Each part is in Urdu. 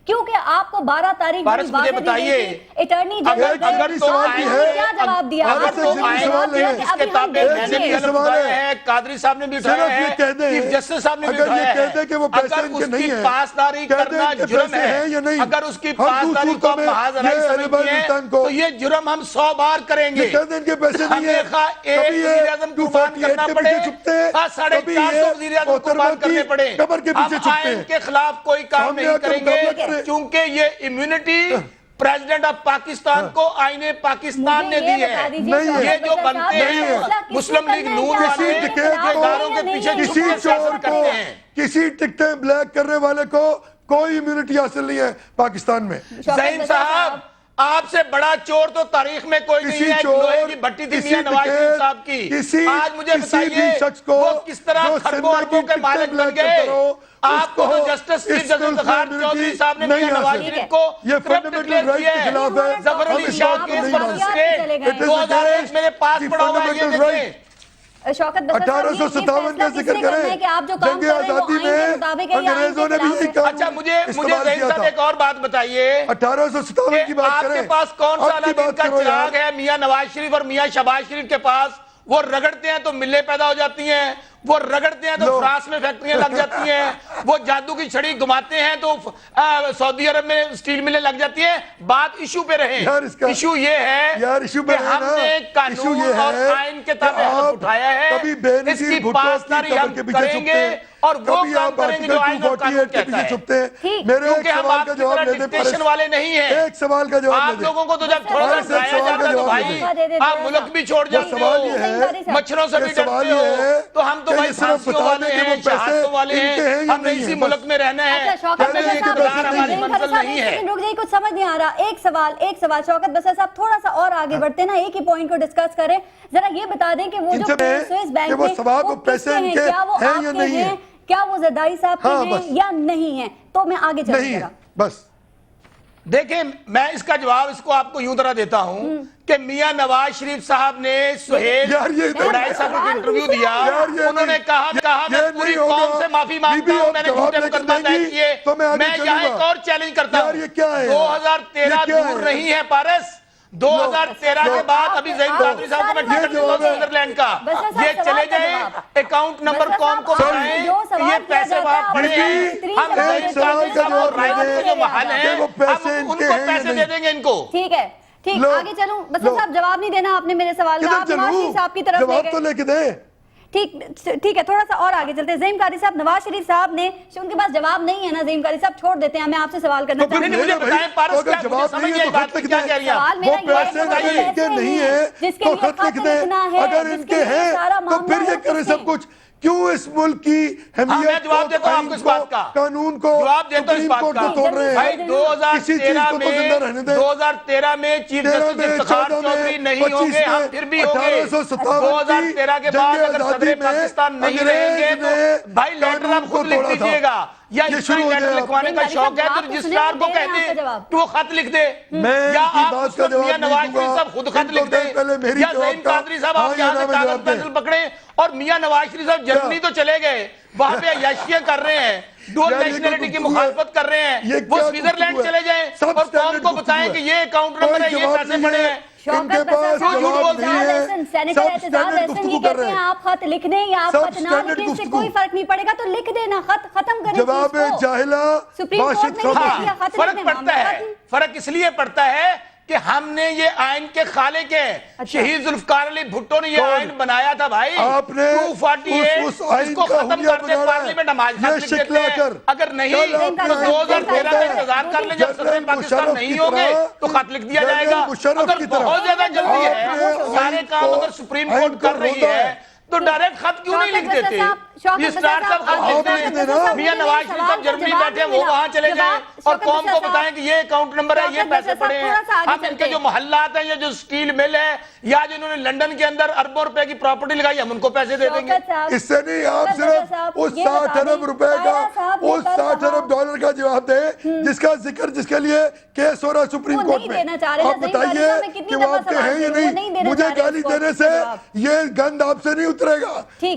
کیونکہ آپ کو 12 تاریخ پارس مجھے بتائیے اٹارنی جنرل اگر تو کیا جواب دیا قادری صاحب نے بھی اٹھایا ہے، چیف جسٹس صاحب نے بھی اٹھایا ہے، اگر اس کی پاسداری کرنا جرم ہے، اگر اس کی پاسداری کو آپ محاذ رائی سمجھتی ہیں تو یہ جرم ہم 100 بار کریں گے. ہمیں خواہ ایک وزیر اعظم قربان کرنا پڑے، خواہ 450 وزیر اعظم قربان کرنے پڑے، ہم آئین کے خلاف کوئی کام نہیں کریں گے، کیونکہ یہ امیونٹی پریزیڈنٹ آف پاکستان کو آئین پاکستان نے دی ہے. یہ جو بنتے ہیں مسلم لیگ نون والے اداروں کے پیچھے چھپ کے سیاست کرتے ہیں. کسی ٹکٹیں بلیک کرنے والے کو کوئی امیونٹی حاصل نہیں ہے پاکستان میں. زعیم صاحب آپ سے بڑا چور تو تاریخ میں کوئی نہیں ہے. لوہے کی بھٹی تھی میاں نواز شریف صاحب کی. آج مجھے بتائیے وہ کس طرح خربوں اربوں کے مالک بن گئے. آپ کو تو justice chief justice Iftikhar Chaudhry صاحب نے میاں نواز شریف کو کرپٹ ڈکلیئر کیا ہے. ظفر علی شاہ کیس پر اسٹے 2001 میرے پاس پڑا ہوا ہے. یہ دیکھیں شوکت بس 1857 کا ذکر کریں، جنگ آزادی میں انگریزوں نے بھی یہ کام اچھا مجھے زعیم صاحب ایک اور بات بتائیے 1857 کی بات کریں. آپ کے پاس کون سا علادین کا چراغ ہے میاں نواز شریف اور میاں شہباز شریف کے پاس؟ وہ رگڑتے ہیں تو ملیں پیدا ہو جاتی ہیں، وہ رگڑتے ہیں تو فرانس میں فیکٹریاں لگ جاتی ہیں، وہ جادو کی چھڑی گھماتے ہیں تو سعودی عرب میں سٹیل ملیں لگ جاتی ہیں. بات ایشو پہ رہیں. ایشو یہ ہے کہ ہم نے قانون اور آئین کے تحت حلف اٹھایا ہے، اس کی پاسداری ہم کریں گے اور وہ کام کریں گے جو آئین اور قانون کہتا ہے. کیونکہ ہم آپ کی طرح ڈکٹیشن والے نہیں ہیں. ایک سوال کا جواب آپ لوگوں کو تو جب تھوڑا سا ڈرایا جاتا ہے تو بھائی آپ ملک بھی چھوڑ جاتے ہو، مچھروں سے بھی ڈرتے ہو. تو ہم تو بھائی پھانسیوں والے ہیں، شہادتوں والے ہیں، ہم نے اسی ملک میں رہنا ہے، ہمیں یہ اقتدار ہماری منزل نہیں ہے. رک جائیے، کچھ سمجھ نہیں آ رہا. ایک سوال شوکت بسر صاحب تھوڑا سا اور آگے بڑھتے نا، ایک ہی پوائنٹ کو ڈسکس کریں. ذرا یہ بتا دیں کہ وہ جو سوئس بینک میں وہ کس کے ہیں، کیا وہ آپ کے ہیں، کیا وہ زرداری صاحب کے ہیں یا نہیں ہیں؟ تو میں آگے چلوں گا. بس دیکھیں میں اس کا جواب اس کو آپ کو یوں طرح دیتا ہوں کہ میاں نواز شریف صاحب نے سہیل بڑائی صاحب کو انٹرویو دیا، انہوں نے کہا میں پوری قوم سے معافی مانگتا ہوں، میں نے جھوٹے مقدمات طے کیے. میں یہاں ایک اور چیلنج کرتا ہوں، 2013 دور نہیں ہے پارس. 2013 کے بعد ابھی زعیم قادری صاحب کو میں ٹکٹ دیتا ہوں نیدرلینڈ کا. یہ چلے جائیں اکاؤنٹ نمبر قوم کو بتائیں کہ یہ پیسے وہاں پڑے ہیں. ہم زعیم قادری صاحب اور رائبت کے جو محل ہیں ہم ان کو پیسے دے دیں گے ان کو. ٹھیک ہے، ٹھیک آگے چلوں. بس صاحب جواب نہیں دینا آپ نے میرے سوال کا، آپ نواز شریف صاحب کی طرف لے جواب تو لے کے دیں. ٹھیک ہے، تھوڑا سا اور آگے چلتے ہیں. زعیم قادری صاحب نواز شریف صاحب نے ان کے پاس جواب نہیں ہے نا. زعیم قادری صاحب چھوڑ دیتے ہیں، میں آپ سے سوال کرنا چاہتا ہوں. مجھے بتائیں پارس کیا مجھے سمجھ نہیں آئی بات کی کیا کہہ رہی ہیں. سوال میرا یہ ہے کہ نہیں ہے تو خط لکھ دیں. اگر ان کے ہیں تو پھر یہ کریں سب کچھ. کیوں اس ملک کی میں جواب دیتا ہوں آپ کو اس بات کا، قانون کو جواب دیتا ہوں اس بات کا. توڑ رہے ہیں. بھائی 2013 میں چیف جسٹس افتخار چودھری نہیں ہوں گے، ہم پھر بھی ہوں گے. 2013 کے بعد اگر صدر پاکستان نہیں رہیں گے تو بھائی لیٹر آپ خود لکھ دیجئے گا، یا اس طرح لیٹر لکھوانے کا شوق ہے تو رجسٹرار کو کہہ دیں کہ وہ خط لکھ دے، یا آپ اس وقت میاں نواز شریف صاحب خود خط لکھ دیں، یا زعیم قادری صاحب آپ یہاں سے کاغذ پینسل پکڑیں. اور میاں نواز شریف صاحب جرمنی تو چلے گئے، وہاں پہ عیاشیاں کر رے ہیں، ڈول نیشنلٹی کی مخالفت کر رہے ہیں. وہ سوئٹزرلینڈ چلے جائیں اور قوم کو بتائیں کہ یہ اکاؤنٹ نمبر ہے، یہ پیسے پڑے ہیں. شوکت بسر صاحب سینیٹر اعتزاز احسن یہ کہتے ہیں آپ خط لکھ دیں یا آپ خط نہ لکھیں، اس سے کوئی فرق نہیں پڑے گا، تو لکھ دینا، خط ختم کریں. جواب جاہلہ باشد ہاں فرق پڑتا ہے. فرق اس لیے پڑتا ہے کہ ہم نے یہ آئین کے خالق ہیں. شہید ذوالفقار علی بھٹو نے یہ آئین بنایا تھا بھائی. 248 اس کو ختم کرتے پارلیمنٹ ہم آج خط لکھ دیتے ہیں. اگر نہیں تو 2013 کا انتظار کر لیں، جب صدر پاکستان نہیں ہوگے تو خط لکھ دیا جائے گا. اگر بہت زیادہ جلدی ہے، سارے کام اگر سپریم کورٹ کر رہی ہے تو ڈائریکٹ خط کیوں نہیں لکھ دیتے؟ یہ سٹار صاحب خط لکھ دیں. میاں نواز شریف صاحب جرمنی بیٹھے ہیں، وہ وہاں چلے جائیں اور قوم کو بتائیں کہ یہ اکاؤنٹ نمبر ہے، یہ پیسے پڑے ہیں. ہم ان کے جو محلات ہیں، یہ جو سٹیل مل ہے یا جنہوں نے لنڈن کے اندر اربوں روپے کی پراپرٹی لگائی، ہم ان کو پیسے دے دیں گے. اس سے نہیں، آپ صرف اس 60 ارب روپے کا، اس 60 ارب ڈالر کا جواب دیں جس کا ذکر، جس کے لیے کیس ہو رہا سپریم کورٹ میں. آپ بتائیے کہ وہ آپ کے ہیں یا نہیں. مجھے گالی دینے سے یہ گند آپ سے نہیں اترے گا،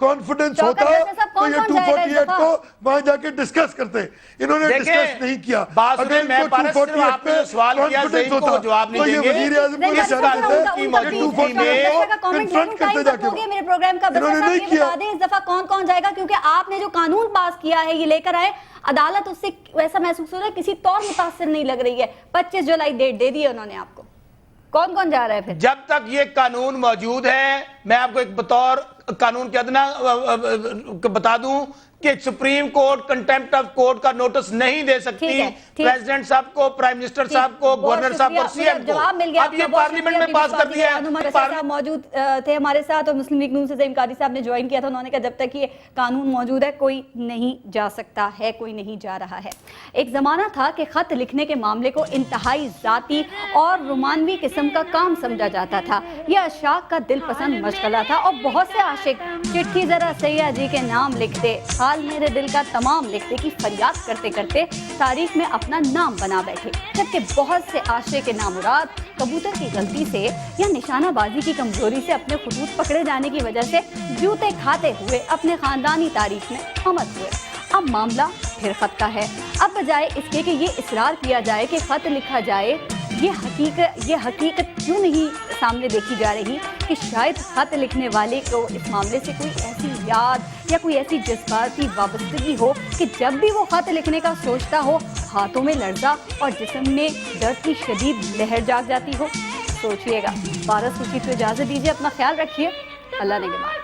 کانفیڈنس ہوتا تو یہ 248 کو وہاں جا کے ڈسکس کرتے. انہوں نے ڈسکس نہیں کیا. اگر ان کو 248 پہ کانفیڈنس ہوتا تو یہ وزیر اعظم کو نہیں چاہتے کہ 248 کو کنفرنٹ کرتے جا کے. میرے پروگرام کا انہوں نے نہیں کیا. اس دفعہ کون جائے گا, کیونکہ آپ نے جو قانون پاس کیا ہے یہ لے کر آئے, عدالت اس سے ویسا محسوس ہو رہا ہے کسی طور متاثر نہیں لگ رہی ہے. 25 جولائی ڈیٹ دے دی ہے انہوں نے آپ کو. کون جا رہا ہے پھر؟ جب تک یہ قانون موجود ہے, میں آپ کو ایک بطور قانون کے ادنا بتا دوں کہ supreme court contempt of court کا نوٹس نہیں دے سکتی پریزیڈنٹ صاحب کو, پرائم منسٹر صاحب کو, گورنر صاحب کو, سی ایم کو. اب یہ پارلیمنٹ میں پاس کر دیا ہے. موجود تھے ہمارے ساتھ, اور مسلم لیگ نون سے زعیم قادری صاحب نے جوائن کیا تھا. انہوں نے کہا جب تک یہ قانون موجود ہے کوئی نہیں جا سکتا ہے, کوئی نہیں جا رہا ہے. ایک زمانہ تھا کہ خط لکھنے کے معاملے کو انتہائی ذاتی اور رومانوی قسم کا کام سمجھا جاتا تھا. یہ اشاق کا دل پسند مشغلہ تھا, اور بہت سے عاشق چٹھی ذرا سیاح جی کے نام لکھتے, حال میرے دل کا تمام لکھتے کی فریاد کرتے کرتے تاریخ میں اپنا نام بنا بیٹھے. جبکہ بہت سے عاشق کے نامراد کبوتر کی غلطی سے یا نشانہ بازی کی کمزوری سے اپنے خطوط پکڑے جانے کی وجہ سے جوتے کھاتے ہوئے اپنے خاندانی تاریخ میں حمد ہوئے. اب معاملہ پھر خط کا ہے. اب بجائے اس کے کہ یہ اصرار کیا جائے کہ خط لکھا جائے, یہ حقیقت کیوں نہیں سامنے دیکھی جا رہی کہ شاید خط لکھنے والے کو اس معاملے سے کوئی ایسی یاد یا کوئی ایسی جذباتی وابستگی ہو کہ جب بھی وہ خط لکھنے کا سوچتا ہو ہاتھوں میں لرزہ اور جسم میں درد کی شدید لہر جاگ جاتی ہو. سوچئے گا. 12 سوچی تو اجازت دیجیے, اپنا خیال رکھیے. اللہ نگہبان.